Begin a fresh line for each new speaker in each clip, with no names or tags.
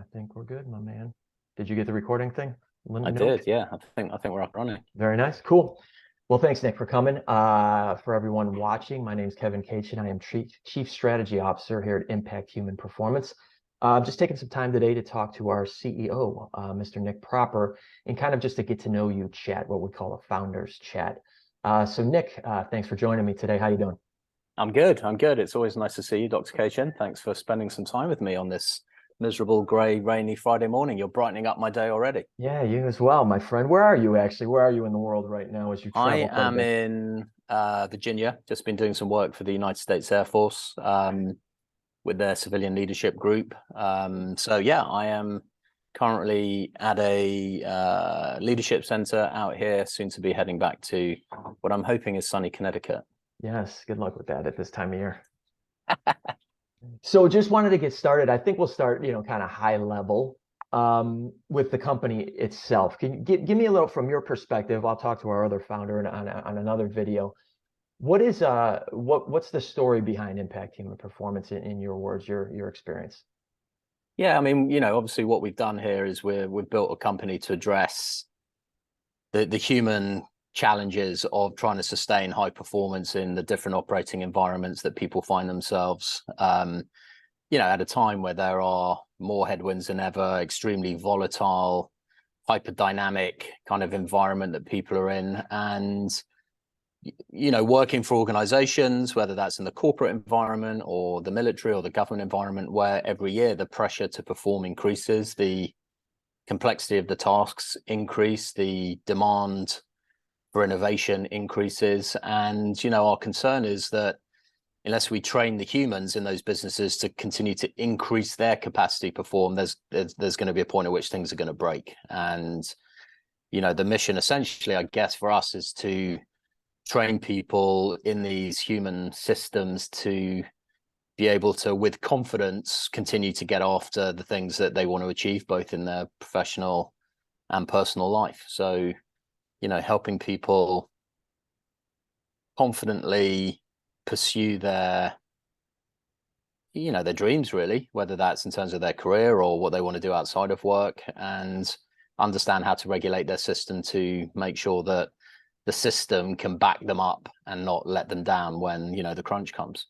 I think we're good, my man. Did you get the recording thing? Let
I
me know.
did, yeah. I think we're up and running.
Very nice. Cool. Well, thanks, Nick, for coming. For everyone watching, my name is Kevin Kachin. I am Chief Strategy Officer here at Impact Human Performance. Just taking some time today to talk to our CEO, Mr. Nick Proper, and kind of just to get to know you chat, what we call a founders chat. So Nick, thanks for joining me today. How you doing?
I'm good. I'm good. It's always nice to see you, Dr. Kachin. Thanks for spending some time with me on this miserable, grey, rainy Friday morning. You're brightening up my day already.
Yeah, you as well, my friend. Where are you actually? Where are you in the world right now as you
I
travel quite a
am
bit?
in Virginia, just been doing some work for the United States Air Force with their civilian leadership group. So yeah, I am currently at a leadership center out here, soon to be heading back to what I'm hoping is sunny Connecticut.
Yes, good luck with that at this time of year. So just wanted to get started. I think we'll start, kind of high level with the company itself. Can you give me a little from your perspective? I'll talk to our other founder on another video. What's the story behind Impact Human Performance in your words, your experience?
Yeah, I mean, obviously what we've done here is we've built a company to address the human challenges of trying to sustain high performance in the different operating environments that people find themselves. At a time where there are more headwinds than ever, extremely volatile, hyper dynamic kind of environment that people are in, and working for organizations, whether that's in the corporate environment or the military or the government environment, where every year the pressure to perform increases, the complexity of the tasks increase, the demand for innovation increases. And, our concern is that unless we train the humans in those businesses to continue to increase their capacity to perform, there's going to be a point at which things are going to break. And, the mission essentially, I guess, for us is to train people in these human systems to be able to, with confidence, continue to get after the things that they want to achieve, both in their professional and personal life. So, helping people confidently pursue their dreams, really, whether that's in terms of their career or what they want to do outside of work, and understand how to regulate their system to make sure that the system can back them up and not let them down when, the crunch comes.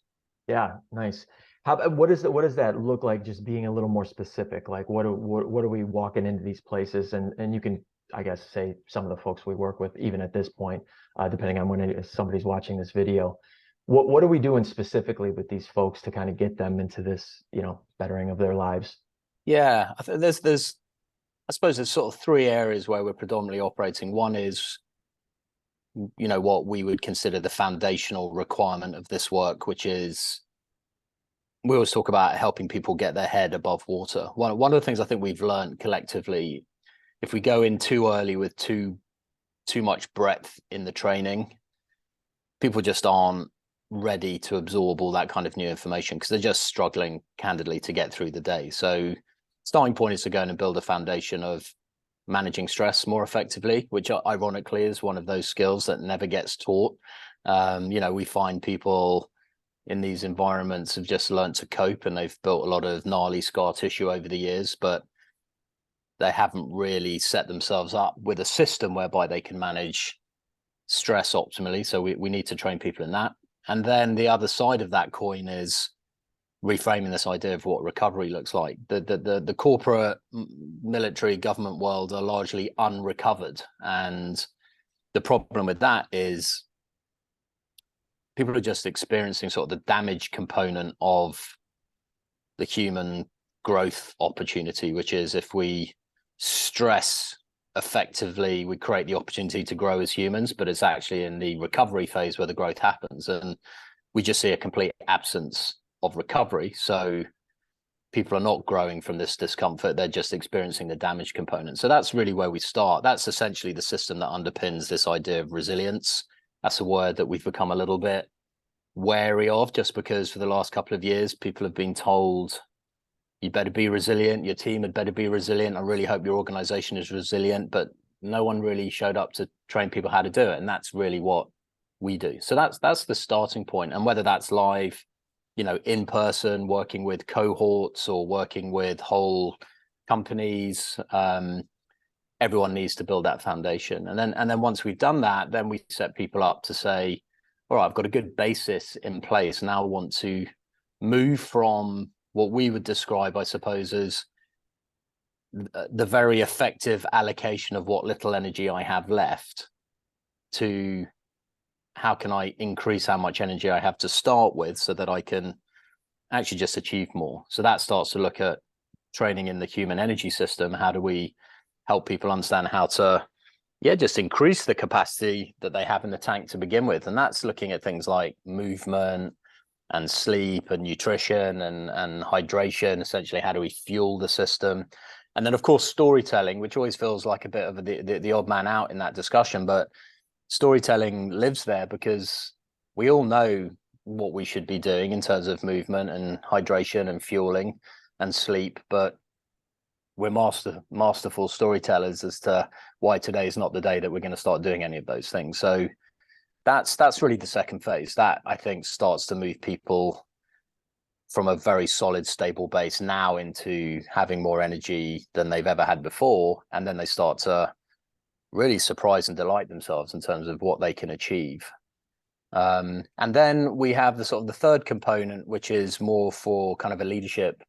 Yeah, nice. What does that look like? Just being a little more specific, like what are we walking into these places, and you can, I guess, say some of the folks we work with, even at this point, depending on when somebody's watching this video. What are we doing specifically with these folks to kind of get them into this, bettering of their lives?
Yeah, I think I suppose there's sort of three areas where we're predominantly operating. One is, what we would consider the foundational requirement of this work, which is we always talk about helping people get their head above water. One of the things I think we've learned collectively, if we go in too early with too much breadth in the training, people just aren't ready to absorb all that kind of new information because they're just struggling candidly to get through the day. So starting point is to go in and build a foundation of managing stress more effectively, which ironically is one of those skills that never gets taught. We find people in these environments have just learned to cope, and they've built a lot of gnarly scar tissue over the years, but they haven't really set themselves up with a system whereby they can manage stress optimally. So we need to train people in that. And then the other side of that coin is reframing this idea of what recovery looks like. The corporate, military, government world are largely unrecovered, and the problem with that is people are just experiencing sort of the damage component of the human growth opportunity, which is if we stress effectively, we create the opportunity to grow as humans, but it's actually in the recovery phase where the growth happens, and we just see a complete absence of recovery. So people are not growing from this discomfort, they're just experiencing the damage component. So that's really where we start. That's essentially the system that underpins this idea of resilience. That's a word that we've become a little bit wary of, just because for the last couple of years people have been told you better be resilient, your team had better be resilient, I really hope your organization is resilient, but no one really showed up to train people how to do it. And that's really what we do. So that's the starting point. And whether that's live, in person, working with cohorts or working with whole companies, everyone needs to build that foundation. And then once we've done that, then we set people up to say, all right, I've got a good basis in place. Now I want to move from what we would describe, I suppose, as the very effective allocation of what little energy I have left, to how can I increase how much energy I have to start with so that I can actually just achieve more. So that starts to look at training in the human energy system. How do we help people understand how to, just increase the capacity that they have in the tank to begin with? And that's looking at things like movement and sleep and nutrition and hydration. Essentially, how do we fuel the system? And then, of course, storytelling, which always feels like a bit of the odd man out in that discussion, but storytelling lives there because we all know what we should be doing in terms of movement and hydration and fueling and sleep, but we're masterful storytellers as to why today is not the day that we're going to start doing any of those things. So that's really the second phase. That, I think, starts to move people from a very solid, stable base now into having more energy than they've ever had before. And then they start to really surprise and delight themselves in terms of what they can achieve. And then we have the sort of the third component, which is more for kind of a leadership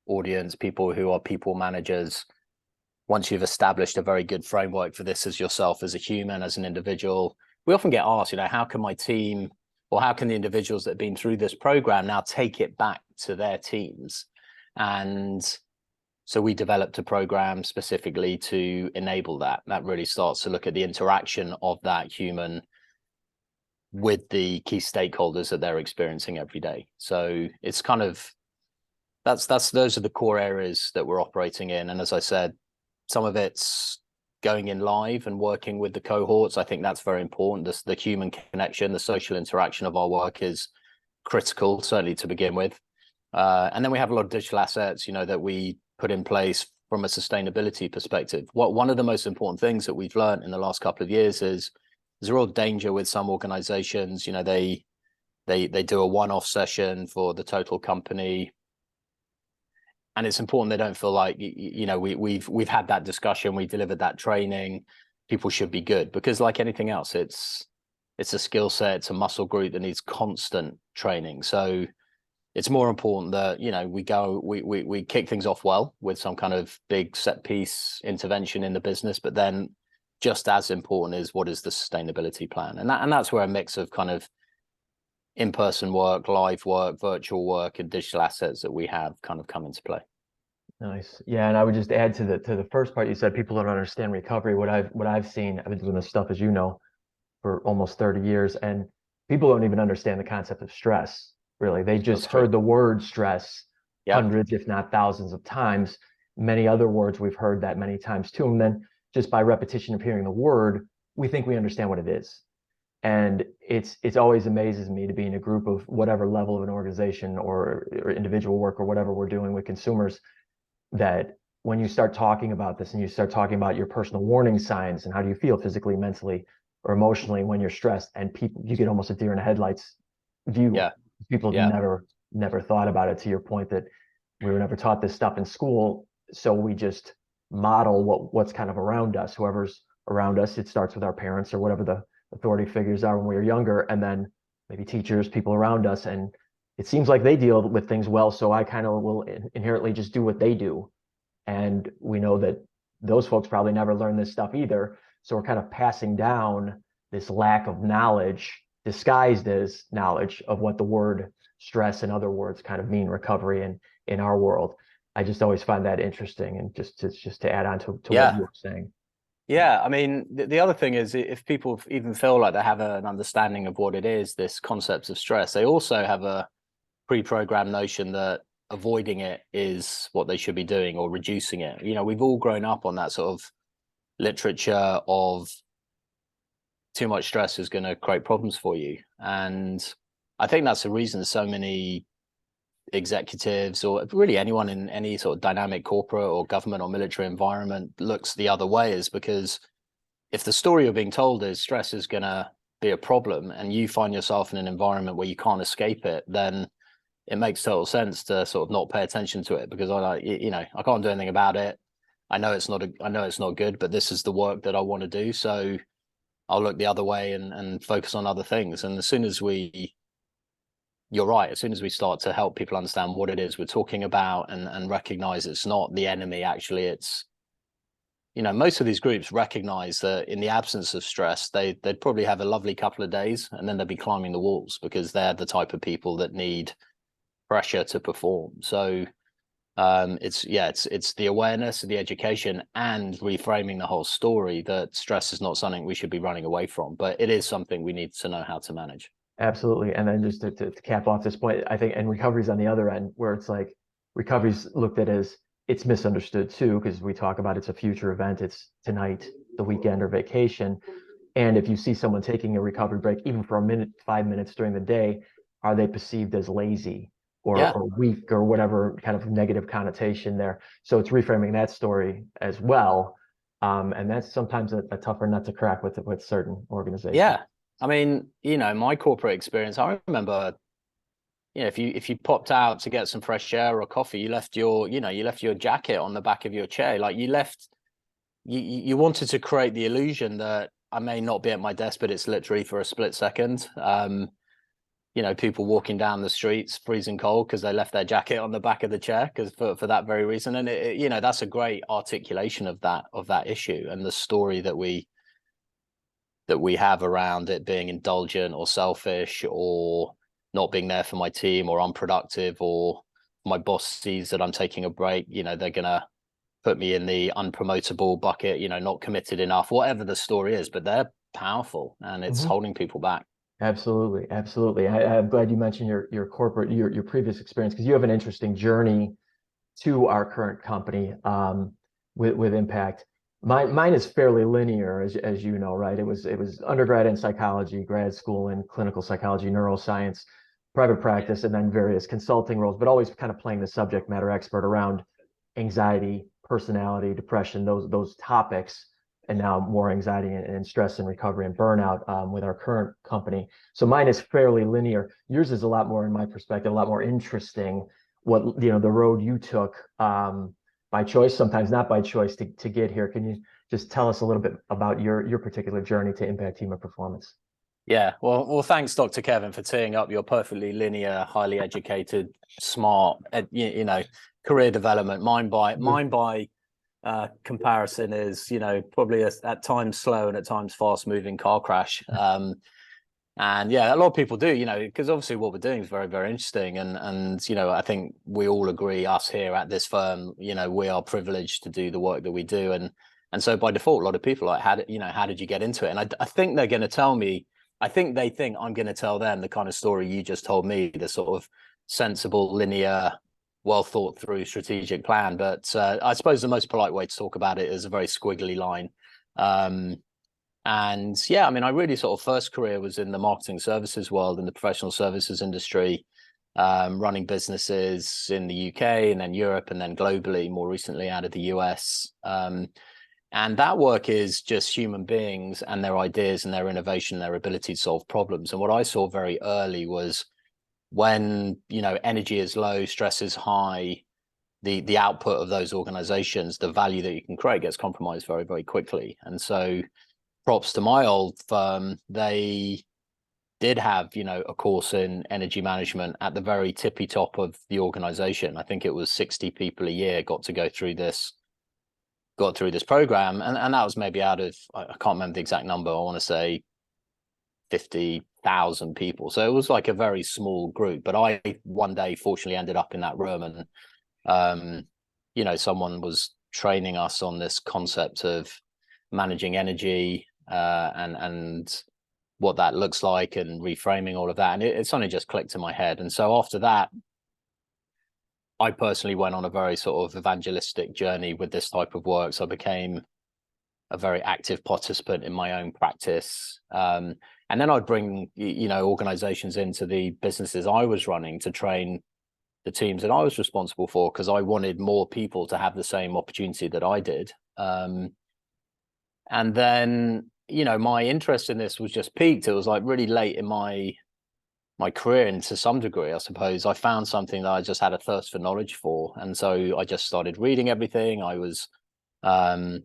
audience, people who are people managers. Once you've established a very good framework for this as yourself, as a human, as an individual, we often get asked, how can my team, or how can the individuals that have been through this program now take it back to their teams? And so we developed a program specifically to enable that. That really starts to look at the interaction of that human with the key stakeholders that they're experiencing every day. So it's kind of, those are the core areas that we're operating in. And as I said, some of it's going in live and working with the cohorts. I think that's very important. The human connection, the social interaction of our work is critical, certainly to begin with. And then we have a lot of digital assets, that we put in place from a sustainability perspective. One of the most important things that we've learned in the last couple of years is there's a real danger with some organizations. They do a one-off session for the total company, and it's important they don't feel like we've had that discussion, we delivered that training, people should be good, because like anything else, it's a skill set, it's a muscle group that needs constant training. So it's more important that we kick things off well with some kind of big set piece intervention in the business, but then just as important is what is the sustainability plan, and that's where a mix of kind of in-person work, live work, virtual work, and digital assets that we have kind of come into play.
Nice. Yeah, and I would just add to the first part you said, people don't understand recovery. What I've seen, I've been doing this stuff, as you know, for almost 30 years, and people don't even understand the concept of stress. Really, they just heard the word stress hundreds, if not thousands of times. Many other words, we've heard that many times too. And then just by repetition of hearing the word, we think we understand what it is. And it's always amazes me to be in a group of whatever level of an organization or individual work or whatever we're doing with consumers, that when you start talking about this and you start talking about your personal warning signs and how do you feel physically, mentally, or emotionally when you're stressed, and you get almost a deer in the headlights view.
Yeah.
People have never thought about it, to your point that we were never taught this stuff in school. So we just model what's kind of around us, whoever's around us. It starts with our parents or whatever the authority figures are when we were younger, and then maybe teachers, people around us, and it seems like they deal with things well, so I kind of will inherently just do what they do. And we know that those folks probably never learned this stuff either, so we're kind of passing down this lack of knowledge disguised as knowledge of what the word stress and other words kind of mean recovery in our world. I just always find that interesting, and just to add on to what you were saying.
Yeah, I mean, the other thing is, if people even feel like they have an understanding of what it is, this concept of stress, they also have a pre-programmed notion that avoiding it is what they should be doing, or reducing it. We've all grown up on that sort of literature of too much stress is going to create problems for you. And I think that's the reason so many executives, or really anyone in any sort of dynamic corporate or government or military environment, looks the other way, is because if the story you're being told is stress is going to be a problem, and you find yourself in an environment where you can't escape it, then it makes total sense to sort of not pay attention to it, because I can't do anything about it. I know it's not good, but this is the work that I want to do. So I'll look the other way and focus on other things. And you're right, as soon as we start to help people understand what it is we're talking about and recognize it's not the enemy, actually, it's, most of these groups recognize that in the absence of stress, they'd probably have a lovely couple of days and then they'd be climbing the walls because they're the type of people that need pressure to perform. So it's the awareness, the education, and reframing the whole story that stress is not something we should be running away from, but it is something we need to know how to manage.
Absolutely. And then just to cap off this point, I think, and recovery's on the other end, where it's like recovery's looked at as it's misunderstood too, because we talk about it's a future event, it's tonight, the weekend, or vacation. And if you see someone taking a recovery break, even for a minute, 5 minutes during the day, are they perceived as lazy or weak or whatever kind of negative connotation there? So it's reframing that story as well. And that's sometimes a tougher nut to crack with certain organizations.
Yeah. I mean, my corporate experience, I remember, if you popped out to get some fresh air or coffee, you left your jacket on the back of your chair. Like you wanted to create the illusion that I may not be at my desk, but it's literally for a split second. People walking down the streets freezing cold because they left their jacket on the back of the chair because for that very reason. And that's a great articulation of that issue and the story that we have around it being indulgent or selfish or not being there for my team or unproductive, or my boss sees that I'm taking a break, they're gonna put me in the unpromotable bucket, not committed enough, whatever the story is, but they're powerful and it's holding people back.
Absolutely, absolutely. I'm glad you mentioned your corporate your previous experience, because you have an interesting journey to our current company with Impact. Mine is fairly linear, as you know, right? It was undergrad in psychology, grad school in clinical psychology, neuroscience, private practice, and then various consulting roles, but always kind of playing the subject matter expert around anxiety, personality, depression, those topics, and now more anxiety and stress and recovery and burnout with our current company. So mine is fairly linear. Yours is a lot more, in my perspective, a lot more interesting. What the road you took by choice, sometimes not by choice, to get here. Can you just tell us a little bit about your particular journey to impact human performance?
Yeah, well, thanks, Dr. Kevin, for teeing up your perfectly linear, highly educated, smart, career development. Mine by comparison is, probably at times slow and at times fast moving car crash. And yeah, a lot of people do, because obviously what we're doing is very, very interesting. And I think we all agree, us here at this firm, we are privileged to do the work that we do. And so by default, a lot of people are like, how did you get into it? And I think they're going to tell me, I think they think I'm going to tell them the kind of story you just told me, the sort of sensible, linear, well thought through strategic plan. But I suppose the most polite way to talk about it is a very squiggly line. And yeah, I mean, I really sort of first career was in the marketing services world, in the professional services industry, running businesses in the UK and then Europe and then globally, more recently out of the US. And that work is just human beings and their ideas and their innovation, their ability to solve problems. And what I saw very early was when, energy is low, stress is high, the output of those organizations, the value that you can create gets compromised very, very quickly. And so props to my old firm, they did have, a course in energy management at the very tippy top of the organization. I think it was 60 people a year got through this program. And that was maybe out of, I can't remember the exact number, I want to say 50,000 people. So it was like a very small group, but I one day fortunately ended up in that room and, someone was training us on this concept of managing energy and what that looks like and reframing all of that. And it suddenly just clicked in my head. And so after that, I personally went on a very sort of evangelistic journey with this type of work. So I became a very active participant in my own practice. And then I'd bring, organizations into the businesses I was running to train the teams that I was responsible for, because I wanted more people to have the same opportunity that I did. And then, my interest in this was just peaked. It was like really late in my career, and to some degree, I suppose, I found something that I just had a thirst for knowledge for. And so I just started reading everything. I was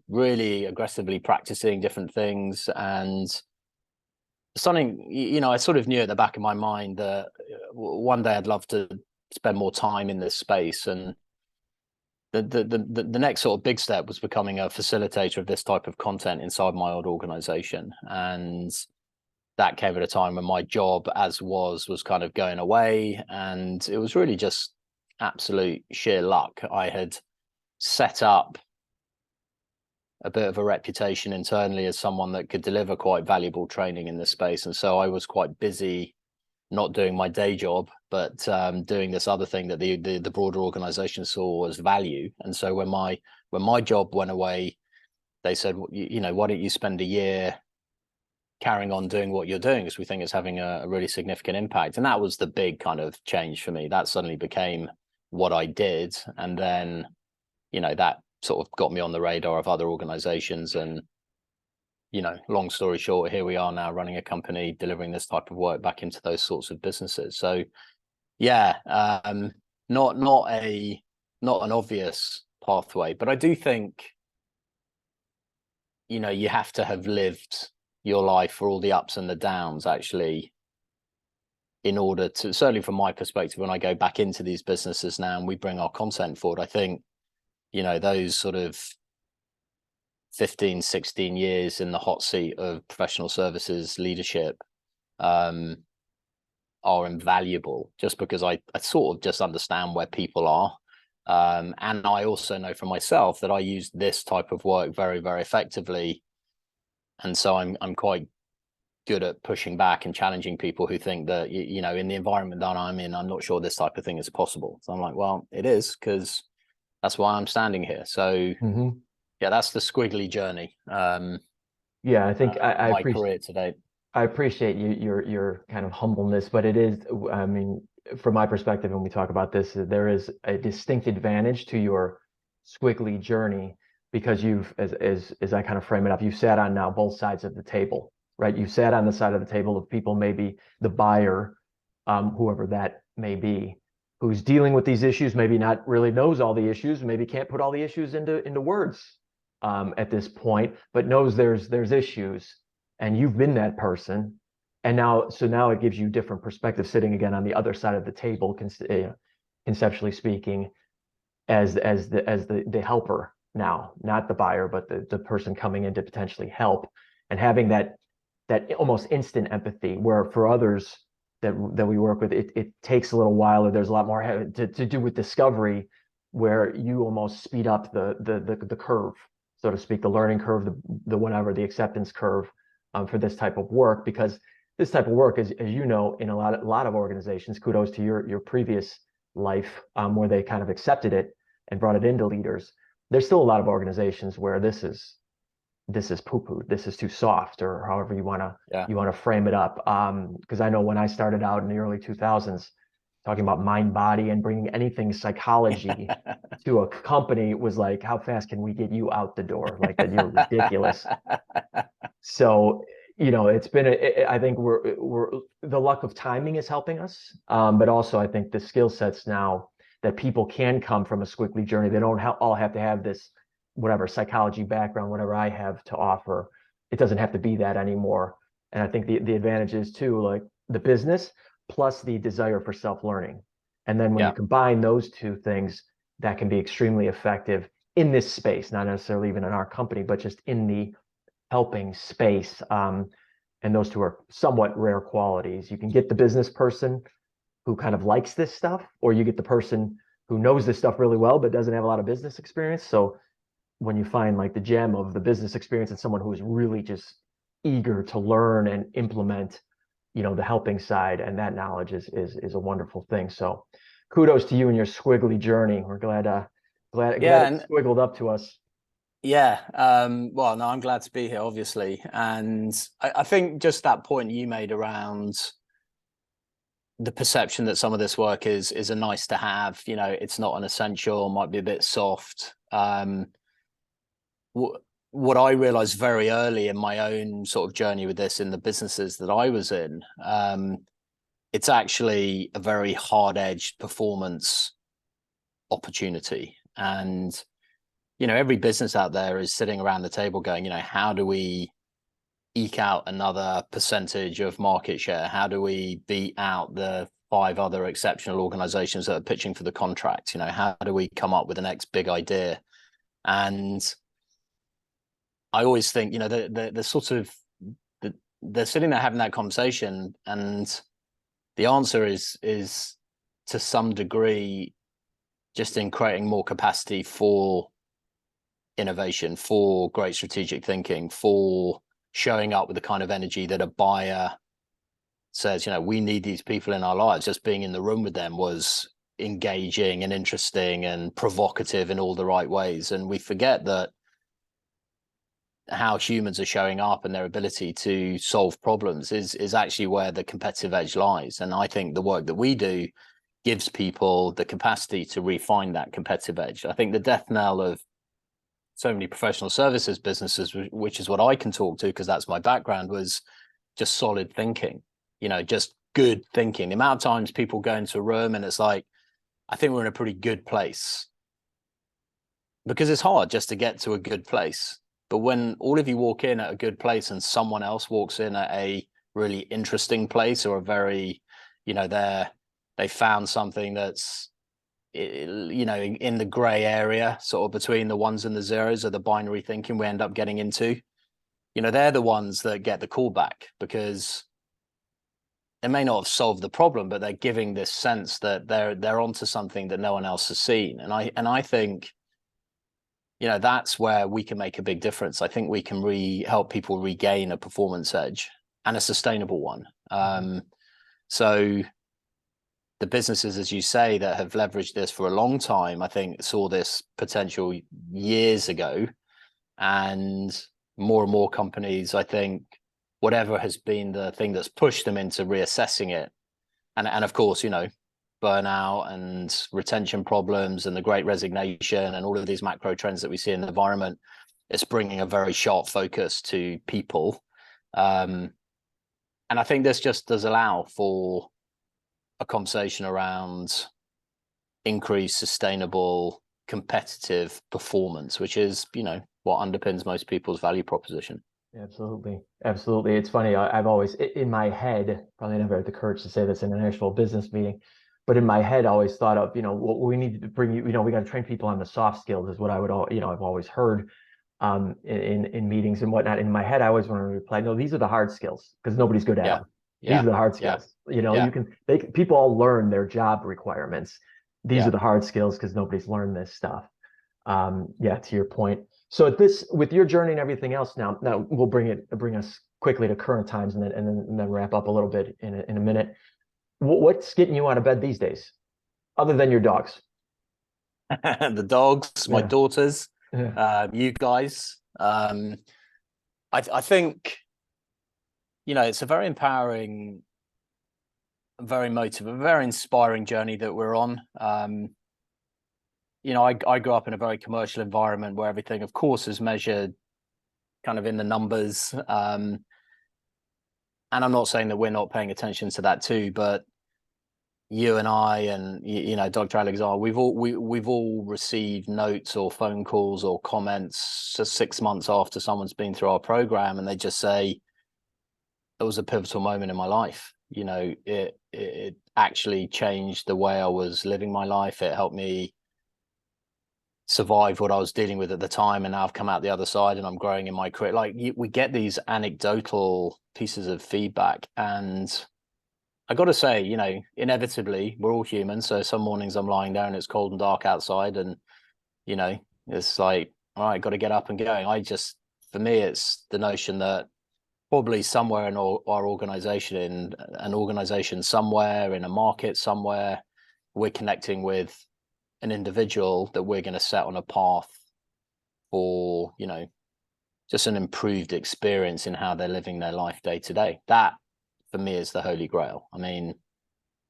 really aggressively practicing different things, and something, you know, I sort of knew at the back of my mind that one day I'd love to spend more time in this space. And the next sort of big step was becoming a facilitator of this type of content inside my old organization. And that came at a time when my job as was kind of going away, and it was really just absolute sheer luck. I had set up a bit of a reputation internally as someone that could deliver quite valuable training in this space, and so I was quite busy not doing my day job, but doing this other thing that the broader organization saw as value. And so when my job went away, they said, you know, why don't you spend a year carrying on doing what you're doing, because we think it's having a really significant impact. And that was the big kind of change for me. That suddenly became what I did. And then, you know, that sort of got me on the radar of other organizations. And, you know, long story short, here we are now running a company delivering this type of work back into those sorts of businesses. So yeah, not an obvious pathway, but I do think, you know, you have to have lived your life for all the ups and the downs, actually, in order to, certainly from my perspective, when I go back into these businesses now and we bring our content forward, I think, you know, those sort of 15, 16 years in the hot seat of professional services leadership are invaluable, just because I sort of just understand where people are. And I also know for myself that I use this type of work very, very effectively. And so I'm quite good at pushing back and challenging people who think that, you know, in the environment that I'm in, I'm not sure this type of thing is possible. So I'm like, well, it is, because that's why I'm standing here. So yeah, that's the squiggly journey.
Yeah, I think I
my
appreciate
career to date.
I appreciate your kind of humbleness, but it is, I mean, from my perspective, when we talk about this, there is a distinct advantage to your squiggly journey, because you've, as I kind of frame it up, you've sat on now both sides of the table, right? You sat on the side of the table of people, maybe the buyer, whoever that may be, who's dealing with these issues, maybe not really knows all the issues, maybe can't put all the issues into words at this point, but knows there's issues, and you've been that person. And now it gives you different perspective, sitting again on the other side of the table, conceptually speaking, as the helper now, not the buyer, but the person coming in to potentially help, and having that almost instant empathy, where for others that we work with, it takes a little while, or there's a lot more to do with discovery, where you almost speed up the curve, so to speak, the learning curve, the whatever, the acceptance curve, for this type of work. Because this type of work, as you know, in a lot of organizations, kudos to your previous life, where they kind of accepted it and brought it into leaders. There's still a lot of organizations where this is poo-poo, this is too soft, or however you want to frame it up. Because I know when I started out in the early 2000s, talking about mind body and bringing anything psychology to a company was like, how fast can we get you out the door? Like, that you're ridiculous. So, you know, it's been I think we're the luck of timing is helping us, but also I think the skill sets now, that people can come from a squiggly journey. They don't all have to have this whatever psychology background, whatever I have to offer. It doesn't have to be that anymore. And I think the advantage is too, like, the business plus the desire for self-learning. And then when you combine those two things, that can be extremely effective in this space, not necessarily even in our company, but just in the helping space. And those two are somewhat rare qualities. You can get the business person who kind of likes this stuff, or you get the person who knows this stuff really well but doesn't have a lot of business experience. So when you find like the gem of the business experience and someone who is really just eager to learn and implement, you know, the helping side, and that knowledge is a wonderful thing. So kudos to you and your squiggly journey. We're glad it squiggled up to us.
Yeah. Well, no, I'm glad to be here, obviously. And I think just that point you made around the perception that some of this work is a nice to have, you know, it's not an essential, might be a bit soft. What I realized very early in my own sort of journey with this in the businesses that I was in, it's actually a very hard-edged performance opportunity. And every business out there is sitting around the table going, how do we eke out another percentage of market share? How do we beat out the 5 other exceptional organizations that are pitching for the contract? How do we come up with the next big idea? And I always think, the sort of they're sitting there having that conversation, and the answer is to some degree just in creating more capacity for innovation, for great strategic thinking, for showing up with the kind of energy that a buyer says, we need these people in our lives. Just being in the room with them was engaging and interesting and provocative in all the right ways. And we forget that how humans are showing up and their ability to solve problems is actually where the competitive edge lies. And I think the work that we do gives people the capacity to refine that competitive edge. I think the death knell of so many professional services businesses, which is what I can talk to because that's my background, was just solid thinking, just good thinking. The amount of times people go into a room and it's like, I think we're in a pretty good place, because it's hard just to get to a good place. But when all of you walk in at a good place and someone else walks in at a really interesting place, or a very, they found something that's, in the gray area, sort of between the ones and the zeros of the binary thinking we end up getting into, they're the ones that get the call back, because they may not have solved the problem, but they're giving this sense that they're onto something that no one else has seen. And I think, that's where we can make a big difference. I think we can help people regain a performance edge, and a sustainable one. So the businesses, as you say, that have leveraged this for a long time, I think saw this potential years ago, and more companies, I think, whatever has been the thing that's pushed them into reassessing it. And of course, burnout and retention problems and the great resignation and all of these macro trends that we see in the environment, it's bringing a very sharp focus to people. And I think this just does allow for a conversation around increased, sustainable, competitive performance, which is, what underpins most people's value proposition.
Absolutely. Absolutely. It's funny. I've always, in my head, probably never had the courage to say this in an actual business meeting, but in my head, I always thought of, what we need to bring you, we got to train people on the soft skills is what I would, I've always heard in meetings and whatnot. In my head, I always want to reply, no, these are the hard skills, because nobody's good at them. These are the hard skills. People all learn their job requirements. These are the hard skills because nobody's learned this stuff. To your point. So with your journey and everything else, now we'll bring us quickly to current times and then wrap up a little bit in a minute. What's getting you out of bed these days, other than your dogs?
The dogs, my daughters, you guys. I think, it's a very empowering, very motivating, very inspiring journey that we're on. I grew up in a very commercial environment where everything, of course, is measured kind of in the numbers. And I'm not saying that we're not paying attention to that too, but you and I and, Dr. Alexander, we've all received notes or phone calls or comments just 6 months after someone's been through our program, and they just say, it was a pivotal moment in my life. It actually changed the way I was living my life. It helped me survive what I was dealing with at the time, and now I've come out the other side and I'm growing in my career. Like, we get these anecdotal pieces of feedback, and I got to say, inevitably we're all human. So some mornings I'm lying there and it's cold and dark outside, and it's like, all right, got to get up and going. For me, it's the notion that probably somewhere in our organization, in an organization somewhere, in a market somewhere, we're connecting with an individual that we're going to set on a path for, just an improved experience in how they're living their life day to day. That, for me, is the holy grail. I mean,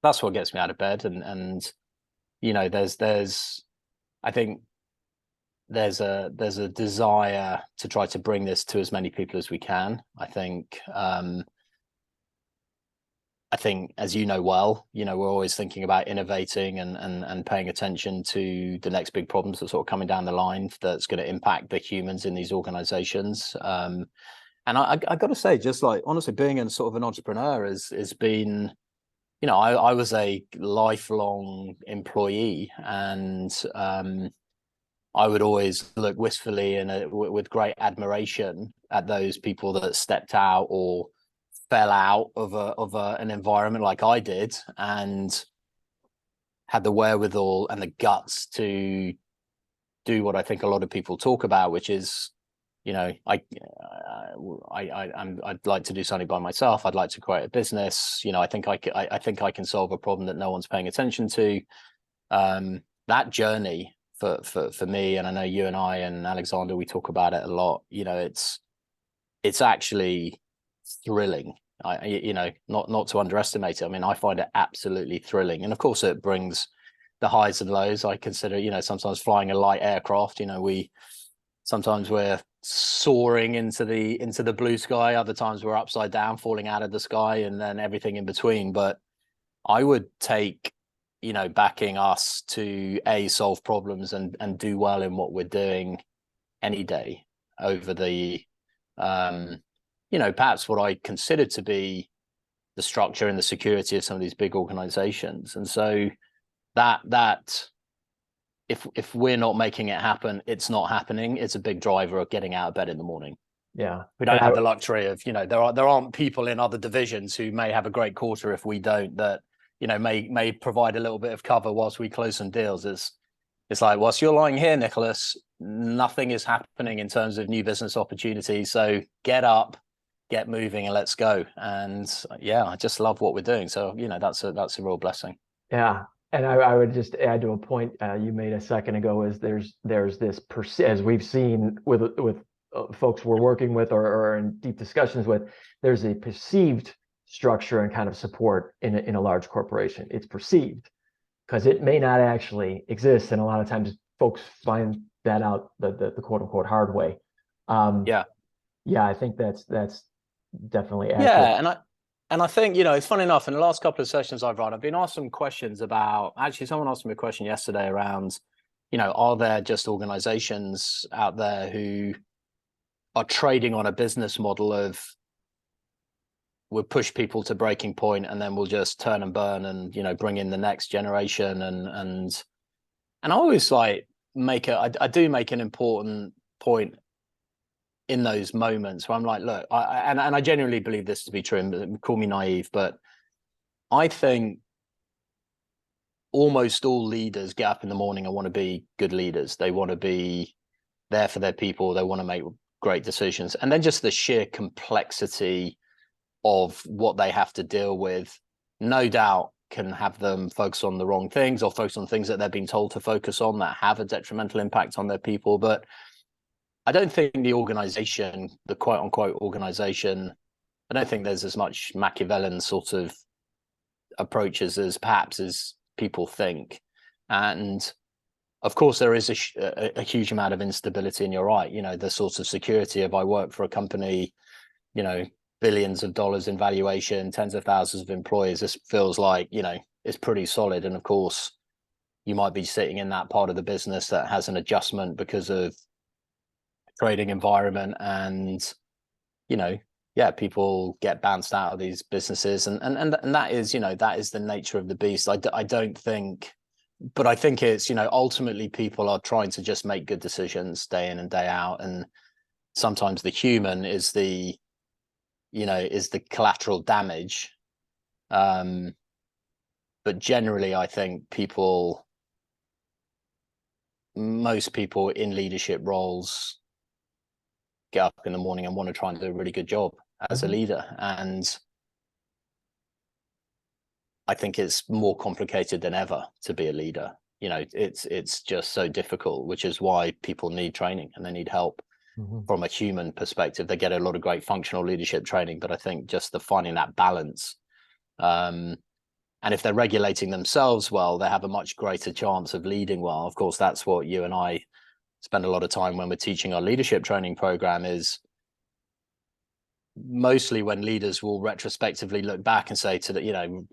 that's what gets me out of bed. And I think there's a desire to try to bring this to as many people as we can. I think I think, as you know well, we're always thinking about innovating and paying attention to the next big problems that sort of coming down the line that's going to impact the humans in these organizations. And I got to say, just like honestly, being a sort of an entrepreneur has been, I was a lifelong employee, and I would always look wistfully and with great admiration at those people that stepped out or fell out of an environment like I did, and had the wherewithal and the guts to do what I think a lot of people talk about, which is, I'd like to do something by myself. I'd like to create a business. I think I can solve a problem that no one's paying attention to. That journey for me, and I know you and I and Alexander, we talk about it a lot. It's actually thrilling. Not to underestimate it. I mean, I find it absolutely thrilling, and of course, it brings the highs and lows. I consider, sometimes flying a light aircraft. Sometimes we're soaring into the blue sky. Other times we're upside down, falling out of the sky, and then everything in between. But I would take, backing us to solve problems and do well in what we're doing any day over the perhaps what I consider to be the structure and the security of some of these big organizations. And so that if we're not making it happen, it's not happening. It's a big driver of getting out of bed in the morning.
Yeah.
We don't have the luxury of, there aren't people in other divisions who may have a great quarter if we don't, that, may provide a little bit of cover whilst we close some deals. It's like, whilst you're lying here, Nicholas, nothing is happening in terms of new business opportunities. So get up, get moving, and let's go. And yeah, I just love what we're doing. So, that's a real blessing.
Yeah. And I would just add to a point you made a second ago, is there's this, as we've seen with folks we're working with or in deep discussions with, there's a perceived structure and kind of support in a large corporation. It's perceived, because it may not actually exist. And a lot of times folks find that out the quote unquote hard way. Yeah, I think that's definitely accurate.
Yeah. And I think, it's funny enough, in the last couple of sessions I've run, I've been asked some questions about, actually, someone asked me a question yesterday around, are there just organizations out there who are trading on a business model of, we'll push people to breaking point and then we'll just turn and burn and, bring in the next generation. And I always I do make an important point in those moments where I'm like, look, I genuinely believe this to be true, and call me naive, but I think almost all leaders get up in the morning and want to be good leaders. They want to be there for their people. They want to make great decisions. And then just the sheer complexity of what they have to deal with, no doubt, can have them focus on the wrong things or focus on things that they're being told to focus on that have a detrimental impact on their people. But I don't think the organization, the quote unquote organization, I don't think there's as much Machiavellian sort of approaches as perhaps as people think. And of course, there is a huge amount of instability, and you're right, the sort of security of, I work for a company, billions of dollars in valuation, tens of thousands of employees. This feels like, it's pretty solid. And of course, you might be sitting in that part of the business that has an adjustment because of trading environment, and people get bounced out of these businesses, and that is that is the nature of the beast. I don't think, but I think it's ultimately people are trying to just make good decisions day in and day out, and sometimes the human is the collateral damage, but generally I think most people in leadership roles get up in the morning and want to try and do a really good job as a leader. And I think it's more complicated than ever to be a leader. It's just so difficult, which is why people need training and they need help. From a human perspective. They get a lot of great functional leadership training, but I think just the finding that balance, and if they're regulating themselves well, they have a much greater chance of leading well. Of course, that's what you and I spend a lot of time when we're teaching our leadership training program, is mostly when leaders will retrospectively look back and say to the,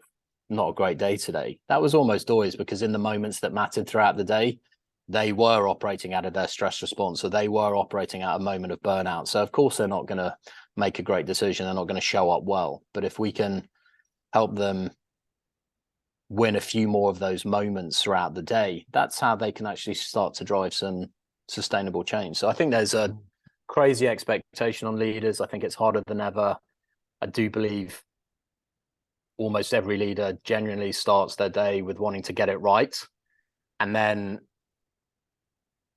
not a great day today. That was almost always because in the moments that mattered throughout the day, they were operating out of their stress response, or they were operating out a moment of burnout. So of course they're not going to make a great decision. They're not going to show up well. But if we can help them win a few more of those moments throughout the day, that's how they can actually start to drive some sustainable change. So I think there's a crazy expectation on leaders. I think it's harder than ever. I do believe almost every leader genuinely starts their day with wanting to get it right. And then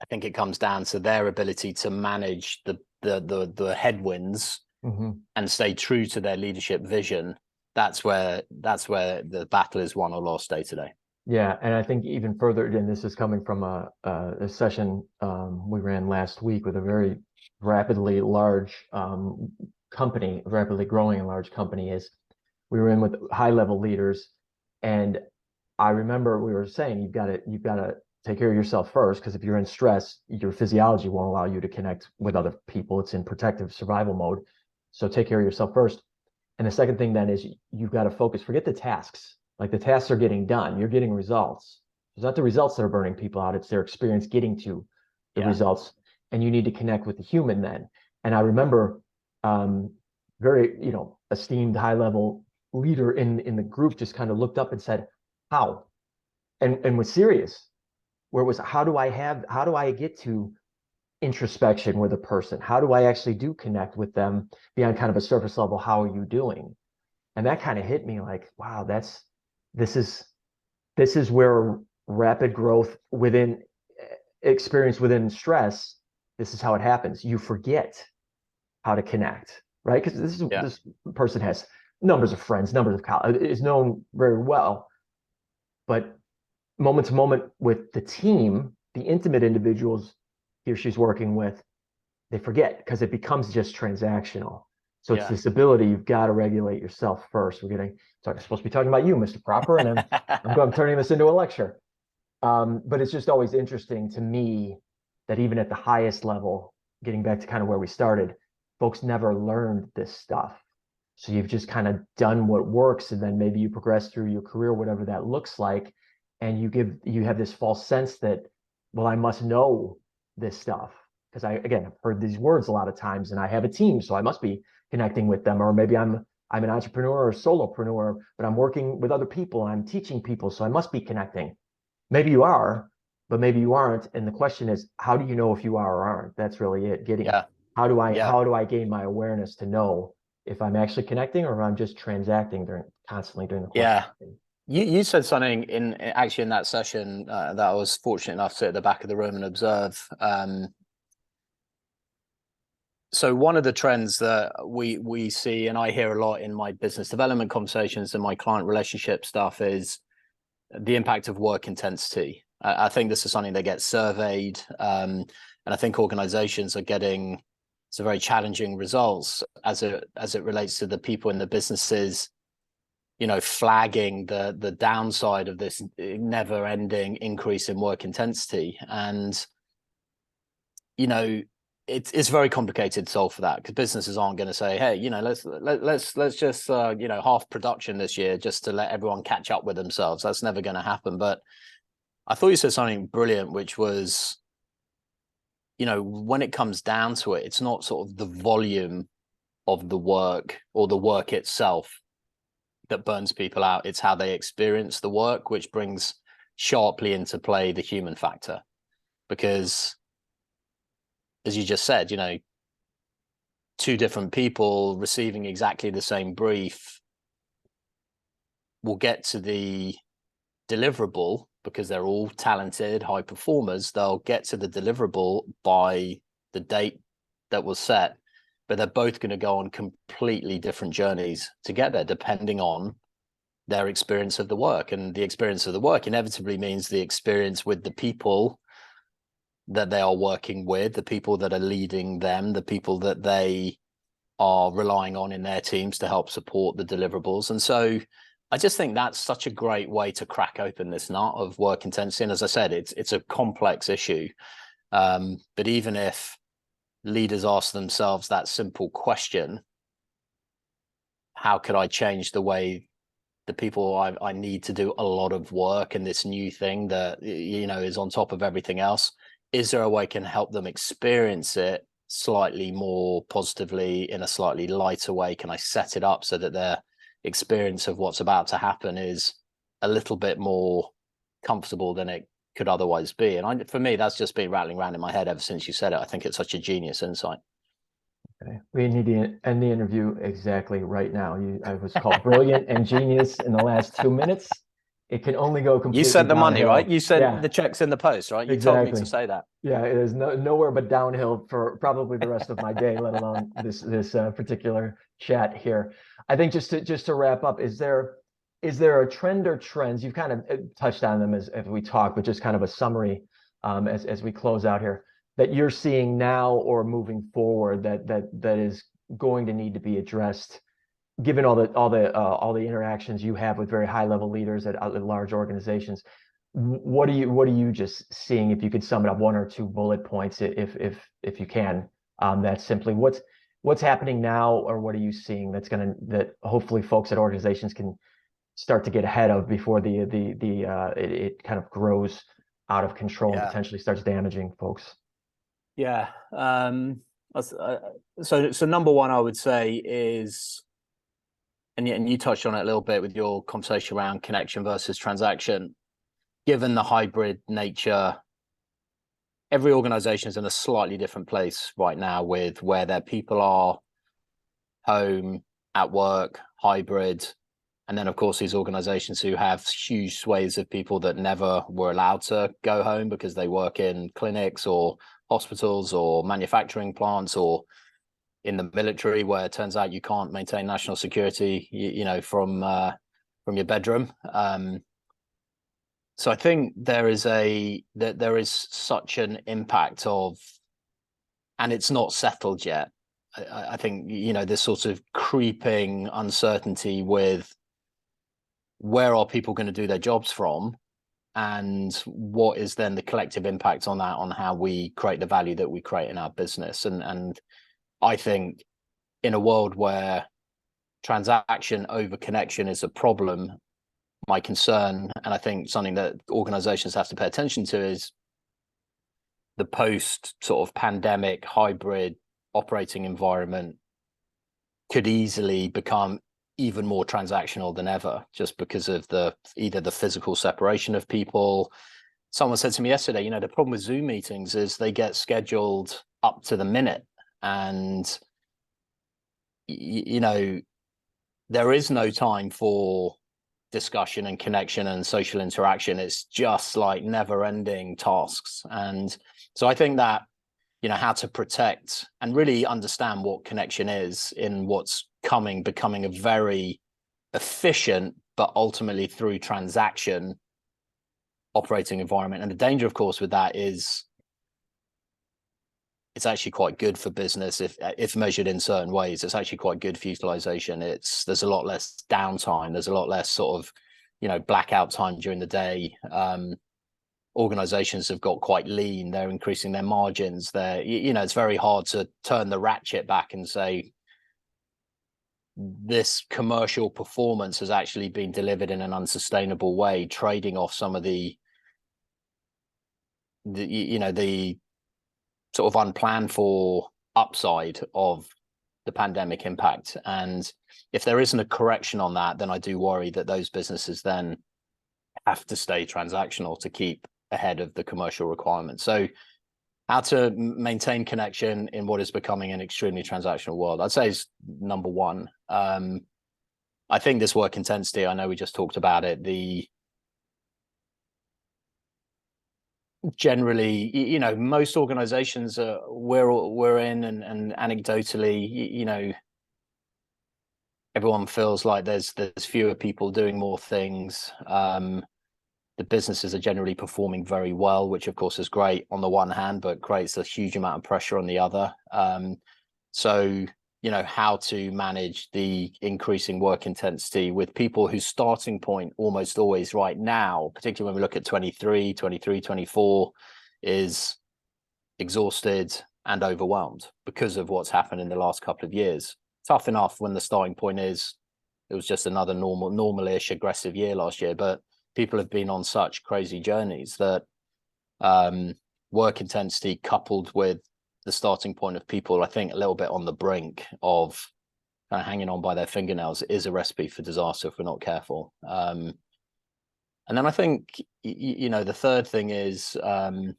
I think it comes down to their ability to manage the headwinds and stay true to their leadership vision. That's where the battle is won or lost day to day.
Yeah, and I think even further, and this is coming from a session we ran last week with a very rapidly large company, rapidly growing and large company, is we were in with high-level leaders, and I remember we were saying you've got to take care of yourself first, because if you're in stress, your physiology won't allow you to connect with other people. It's in protective survival mode. So take care of yourself first. And the second thing then is you've got to focus, forget the tasks. Like the tasks are getting done. You're getting results. It's not the results that are burning people out. It's their experience getting to the results. And you need to connect with the human then. And I remember very, esteemed high-level leader in the group just kind of looked up and said, how? And was serious, where it was, how do I get to introspection with a person? How do I actually do connect with them beyond kind of a surface level? How are you doing? And that kind of hit me like, wow, this is where rapid growth within experience within stress, this is how it happens. You forget how to connect, right? Because this person has numbers of friends, numbers of colleagues, is known very well, but moment to moment with the team, the intimate individuals he or she's working with, they forget because it becomes just transactional. So it's this ability, you've got to regulate yourself first. We're supposed to be talking about you, Mr. Proper, and I'm turning this into a lecture. But it's just always interesting to me that even at the highest level, getting back to kind of where we started, folks never learned this stuff. So you've just kind of done what works, and then maybe you progress through your career, whatever that looks like, and you have this false sense that, well, I must know this stuff because I've heard these words a lot of times, and I have a team, so I must be connecting with them. Or maybe I'm an entrepreneur or a solopreneur, but I'm working with other people and I'm teaching people, so I must be connecting. Maybe you are, but maybe you aren't. And the question is, how do you know if you are or aren't? That's really it. How do I gain my awareness to know if I'm actually connecting or if I'm just transacting constantly during the course of the day?
You said something in that session that I was fortunate enough to sit at the back of the room and observe. So one of the trends that we see, and I hear a lot in my business development conversations and my client relationship stuff, is the impact of work intensity. I think this is something that gets surveyed, and I think organizations are getting some very challenging results as it relates to the people in the businesses, flagging the downside of this never-ending increase in work intensity. And it's very complicated to solve for that, because businesses aren't going to say, hey, let's just half production this year just to let everyone catch up with themselves. That's never going to happen. But I thought you said something brilliant, which was, when it comes down to it, it's not sort of the volume of the work or the work itself that burns people out. It's how they experience the work, which brings sharply into play the human factor. Because as you just said, two different people receiving exactly the same brief will get to the deliverable, because they're all talented high performers. They'll get to the deliverable by the date that was set, but they're both going to go on completely different journeys to get there, depending on their experience of the work. And the experience of the work inevitably means the experience with the people that they are working with, the people that are leading them, the people that they are relying on in their teams to help support the deliverables. And so I just think that's such a great way to crack open this nut of work intensity. And as I said, it's a complex issue. But even if leaders ask themselves that simple question, how could I change the way the people I need to do a lot of work in this new thing that, you know, is on top of everything else? Is there a way I can help them experience it slightly more positively in a slightly lighter way? Can I set it up so that their experience of what's about to happen is a little bit more comfortable than it could otherwise be? And for me, that's just been rattling around in my head ever since you said it. I think it's such a genius insight.
Okay. We need to end the interview exactly right now. I was called brilliant and genius in the last 2 minutes. It can only go
You
completely
sent the money, right?
downhill.
You sent
Yeah,
the checks in the post, right? You told me to
exactly.
say that.
Yeah, it is nowhere but downhill for probably the rest of my day, let alone this particular chat here. I think just to wrap up, is there a trend or trends? You've kind of touched on them as we talk, but just kind of a summary as we close out here, that you're seeing now or moving forward that is going to need to be addressed, given all the interactions you have with very high level leaders at large organizations. What are you just seeing, if you could sum it up, one or two bullet points, if you can, that's simply what's happening now, or what are you seeing that hopefully folks at organizations can start to get ahead of before it kind of grows out of control and
Yeah.
potentially starts damaging folks.
Yeah. So number one, I would say is, and you touched on it a little bit with your conversation around connection versus transaction. Given the hybrid nature, every organization is in a slightly different place right now with where their people are, home, at work, hybrid. And then, of course, these organizations who have huge swathes of people that never were allowed to go home because they work in clinics or hospitals or manufacturing plants or in the military, where it turns out you can't maintain national security, you know, from your bedroom. So I think there is such an impact of, and it's not settled yet. I think, you know, this sort of creeping uncertainty with where are people going to do their jobs from, and what is then the collective impact on that, on how we create the value that we create in our business. And I think in a world where transaction over connection is a problem, my concern, and I think something that organizations have to pay attention to, is the post sort of pandemic hybrid operating environment could easily become even more transactional than ever, just because of either the physical separation of people. Someone said to me yesterday, you know, the problem with Zoom meetings is they get scheduled up to the minute, and you know, there is no time for discussion and connection and social interaction. It's just like never ending tasks. And so I think that, you know, how to protect and really understand what connection is in what's becoming a very efficient, but ultimately through transaction operating environment. And the danger, of course, with that is it's actually quite good for business if measured in certain ways. It's actually quite good for utilization. There's a lot less downtime. There's a lot less sort of, you know, blackout time during the day. Organizations have got quite lean. They're increasing their margins. You know, it's very hard to turn the ratchet back and say this commercial performance has actually been delivered in an unsustainable way, trading off some of the you know, the sort of unplanned for upside of the pandemic impact. And if there isn't a correction on that, then I do worry that those businesses then have to stay transactional to keep ahead of the commercial requirements. So how to maintain connection in what is becoming an extremely transactional world, I'd say, is number one. I think this work intensity, I know we just talked about it, generally, you know, most organizations we're in, and anecdotally, you know, everyone feels like there's fewer people doing more things. The businesses are generally performing very well, which of course is great on the one hand, but creates a huge amount of pressure on the other. So, you know, how to manage the increasing work intensity with people whose starting point almost always right now, particularly when we look at 23, 24, is exhausted and overwhelmed because of what's happened in the last couple of years. Tough enough when the starting point is It was just another normal-ish aggressive year last year, but people have been on such crazy journeys that work intensity coupled with the starting point of people, I think, a little bit on the brink of kind of hanging on by their fingernails is a recipe for disaster if we're not careful. And then I think, the third thing is, funny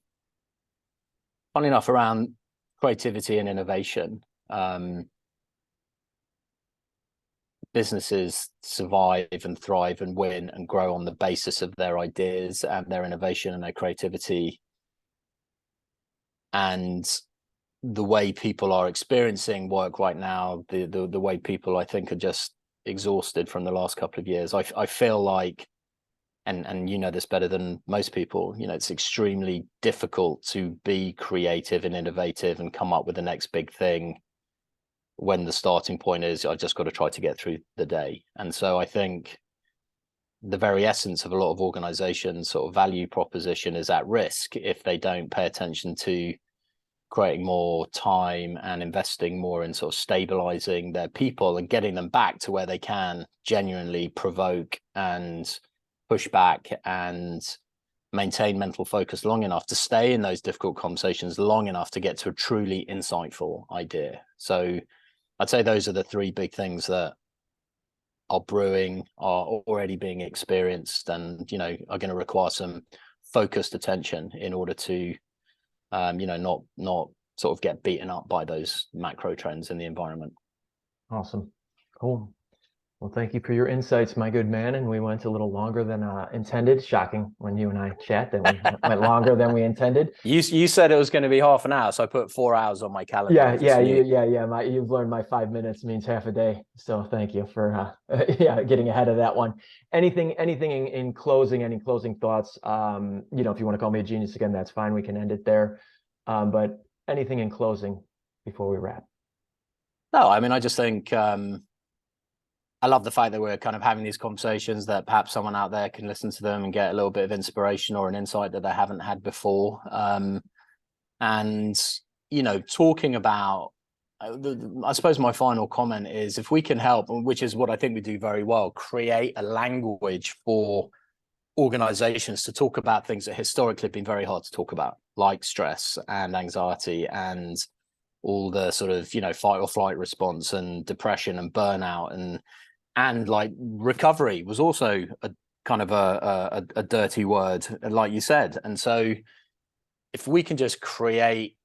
enough, around creativity and innovation. Businesses survive and thrive and win and grow on the basis of their ideas and their innovation and their creativity. And the way people are experiencing work right now, the way people, I think, are just exhausted from the last couple of years. I feel like, and you know this better than most people, it's extremely difficult to be creative and innovative and come up with the next big thing when the starting point is, I just got to try to get through the day. And so I think the very essence of a lot of organizations' sort of value proposition is at risk if they don't pay attention to creating more time and investing more in sort of stabilizing their people and getting them back to where they can genuinely provoke and push back and maintain mental focus long enough to stay in those difficult conversations long enough to get to a truly insightful idea. So I'd say those are the three big things that are brewing, are already being experienced, and are going to require some focused attention in order to not sort of get beaten up by those macro trends in the environment.
Awesome. Cool. Well, thank you for your insights, my good man. And we went a little longer than intended. Shocking when you and I chat that we went longer than we intended.
You said it was going to be half an hour, so I put 4 hours on my calendar.
Yeah. You've learned my 5 minutes means half a day. So thank you for getting ahead of that one. Anything in closing? Any closing thoughts? If you want to call me a genius again, that's fine. We can end it there. But anything in closing before we wrap?
No, I mean, I just think I love the fact that we're kind of having these conversations, that perhaps someone out there can listen to them and get a little bit of inspiration or an insight that they haven't had before. And, talking about, I suppose my final comment is, if we can help, which is what I think we do very well, create a language for organizations to talk about things that historically have been very hard to talk about, like stress and anxiety and all the sort of, fight or flight response and depression and burnout and like recovery was also a kind of a dirty word, like you said. And so if we can just create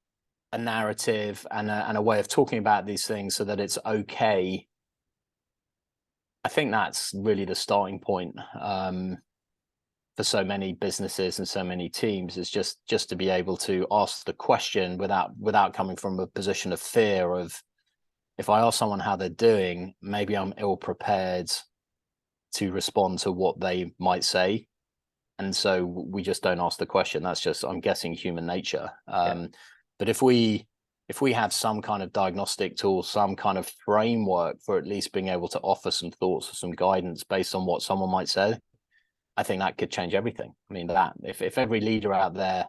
a narrative and a way of talking about these things so that it's okay, I think that's really the starting point for so many businesses and so many teams, is just to be able to ask the question without coming from a position of fear of, if I ask someone how they're doing, maybe I'm ill prepared to respond to what they might say. And so we just don't ask the question. That's just, I'm guessing, human nature. But if we have some kind of diagnostic tool, some kind of framework for at least being able to offer some thoughts or some guidance based on what someone might say, I think that could change everything. I mean, that if every leader out there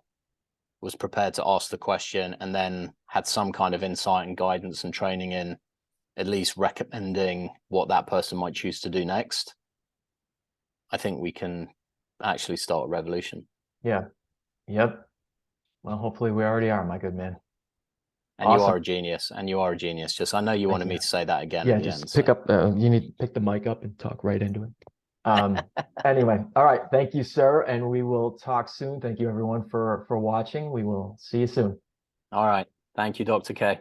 was prepared to ask the question and then had some kind of insight and guidance and training in at least recommending what that person might choose to do next, I think we can actually start a revolution.
Yeah. Yep. Well, hopefully we already are, my good man.
And awesome. You are a genius. And you are a genius. Just, I know you wanted me to say that again.
Yeah, just pick up. You need to pick the mic up and talk right into it. Anyway, all right. Thank you, sir. And we will talk soon. Thank you, everyone, for watching. We will see you soon.
All right. Thank you, Dr. K.